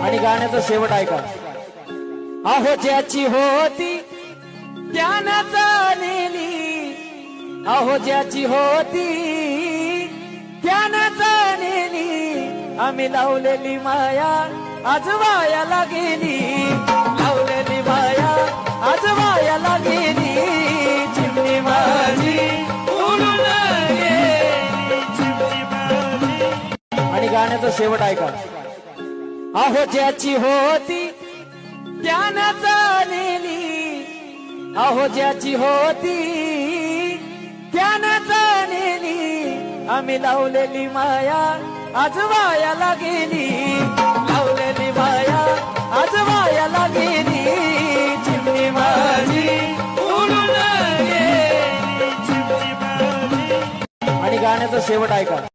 आणि गाण्याचा शेवट ऐका. अहो ज्याची होती त्यानं जाणली, अहो ज्याची होती त्यानं जाणली, आम्ही लावलेली माया आज वायाला गेली, लावलेली माया आज वायाला गेली, चिमणी माझी उडून गेली, चिमणी माझी. आणि गाण्याचा शेवट ऐका. अहो ज्याची होती त्यानं जाणली, अहो ज्याची होती त्यानं जाणली, आम्ही लावलेली माया आज वायाला गेली, लावलेली माया आज वायाला गेली, चिमणी माझी उडून गेली, चिमणी माझी. आणि गाण्याचा शेवट ऐका.